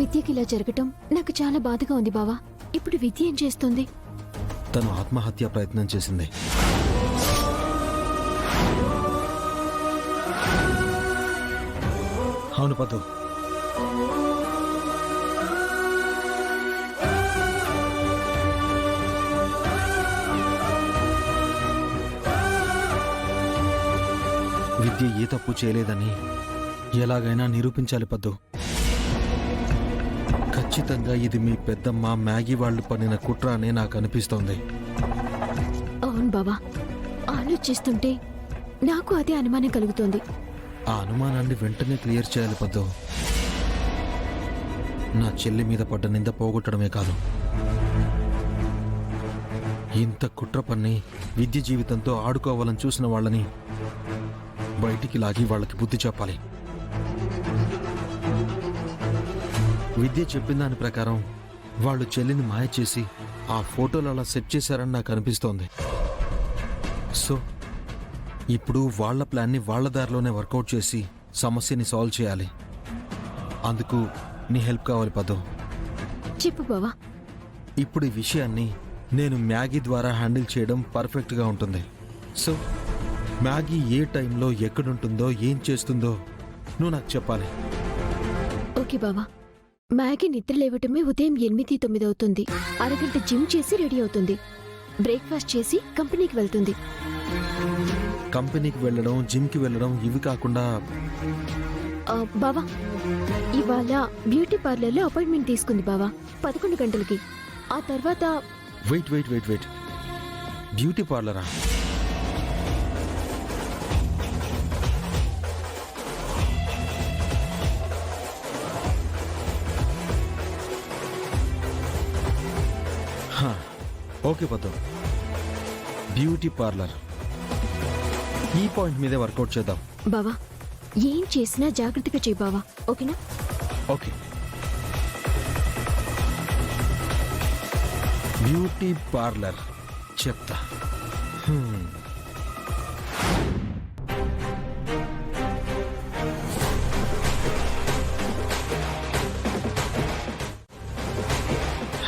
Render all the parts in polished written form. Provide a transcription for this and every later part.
విద్యకి ఇలా జరగటం నాకు చాలా బాధగా ఉంది బావా. ఇప్పుడు విద్య ఏం చేస్తుంది? తను ఆత్మహత్య ప్రయత్నం చేసింది. అవును పద్దు. విద్య ఏ తప్పు చేయలేదని ఎలాగైనా నిరూపించాలి పద్దు. ఖచ్చితంగా ఇది మీ పెద్దమ్మ మ్యాగీ వాళ్ళు పడిన కుట్ర అనే నాకు అనిపిస్తోంది. అవును బావా, ఆలోచిస్తుంటే నాకు అదే అనుమానం కలుగుతోంది. ఆ అనుమానాన్ని వెంటనే క్లియర్ చేయాలి పద్దు. నా చెల్లి మీద పడ్డ నింద పోగొట్టడమే కాదు, ఇంత కుట్ర పన్ని విద్య జీవితంతో ఆడుకోవాలని చూసిన వాళ్ళని బయటికి లాగి వాళ్ళకి బుద్ధి చెప్పాలి. విద్య చెప్పిన దాని ప్రకారం వాళ్ళు చెల్లిని మాయ చేసి ఆ ఫోటోలు అలా సెట్ చేశారని నాకు అనిపిస్తోంది. సో ఇప్పుడు వాళ్ళ ప్లాన్ని వాళ్ళ దారిలోనే వర్కౌట్ చేసి సమస్యని సాల్వ్ చేయాలి. అందుకు నీ హెల్ప్ కావాలి పదో. చెప్పు బావా. ఇప్పుడు ఈ విషయాన్ని నేను మ్యాగీ ద్వారా హ్యాండిల్ చేయడం పర్ఫెక్ట్గా ఉంటుంది. సో మ్యాగీ ఏ టైంలో ఎక్కడుంటుందో ఏం చేస్తుందో నువ్వు నాకు చెప్పాలి. ఓకే బావా. మ్యాగీ నిద్ర లేవటమే ఉదయం 8-9 అవుతుంది. అరగంట జిమ్ చేసి రెడీ అవుతుంది. బ్రేక్ఫాస్ట్ చేసి కంపెనీకి వెళ్తుంది. కంపెనీకి వెళ్ళడం, జిమ్కి వెళ్ళడం ఇవి కాకుండా బావా, ఇవాళ బ్యూటీ పార్లర్లో అపాయింట్మెంట్ తీసుకుంది బావా 11 గంటలకి. ఆ తర్వాత వెయిట్ బ్యూటీ పార్లరా? Okay Paddu, beauty parlour. ఈ పాయింట్ మీదే వర్కౌట్ చేద్దాం. బావా, ఏం చేసినా జాగ్రత్తగా చేయి బావా, ఓకేనా? ఓకే. బ్యూటీ పార్లర్ చెప్తా.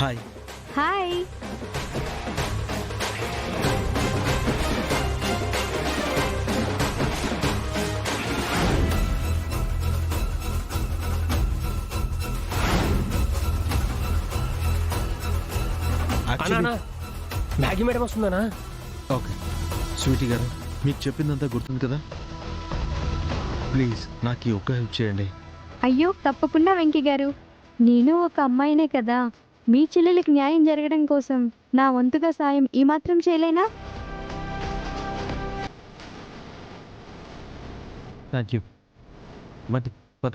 హాయ్. హాయ్. మ్యాగీ మేడం వస్తుందనా? ఓకే స్వీటీ గారు, మీకు చెప్పిందంతా గుర్తుంది కదా? ప్లీజ్ నాకు ఈ ఒక్క హెల్ప్ చేయండి. అయ్యో తప్పకుండా వెంకీ గారు, నేను ఒక అమ్మాయినే కదా, మీ చెల్లెలకి న్యాయం జరగడం కోసం నా వంతుగా సాయం ఈ మాత్రం చేయలేనా? Thank you. మరి పద.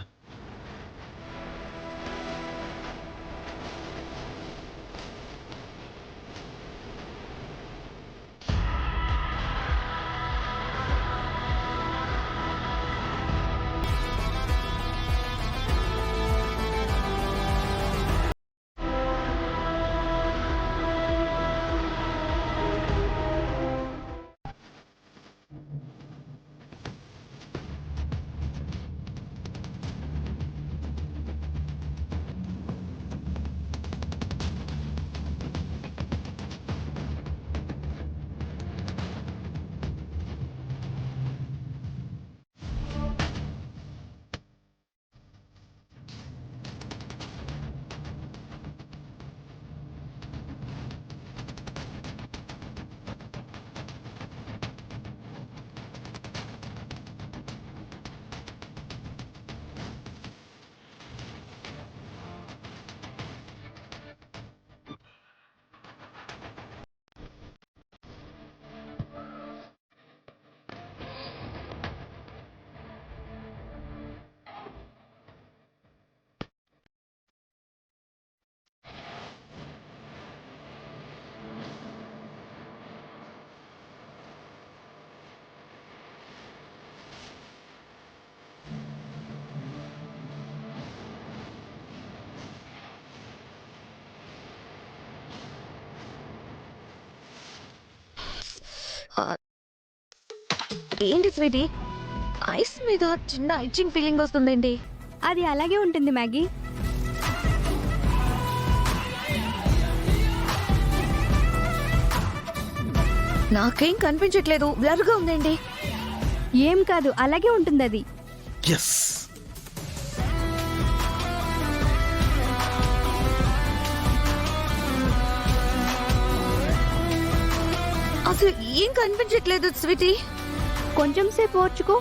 ఏంటి స్వీటీ, ఐస్ మీద చిన్న ఇచ్చింగ్ ఫీలింగ్ వస్తుందండి. అది అలాగే ఉంటుంది మ్యాగీ. నాకేం కనిపించట్లేదు, బ్లర్ గా ఉందండి. ఏం కాదు, అలాగే ఉంటుంది అది. ఎస్, అసలు ఏం కనిపించట్లేదు స్వీటీ. కొంచెం సేపు ఓర్చుకో.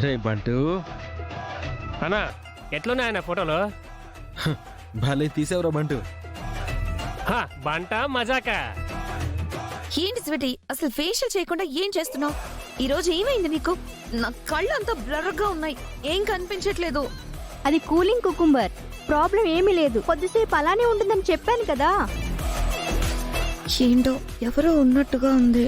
రే బంటు, అన్నా ఎట్లున్నాయి ఆయన ఫోటోలు? భలే తీసావురా బంటు. హా, బంట మజాక. ఏంటి స్వీటీ, అసలు ఫేషియల్ చేయకుండా ఏం చేస్తున్నావు? ఈ రోజు ఏమైంది నీకు? నా కళ్ళు అంతా బ్లర్ గా ఉన్నాయి, ఏం కనిపించట్లేదు. అది కూలింగ్ కుకుంబర్, ప్రాబ్లం ఏమీ లేదు. కొద్దిసేపు అలానే ఉంటుందని చెప్పాను కదా. ఏంటో ఎవరో ఉన్నట్టుగా ఉంది.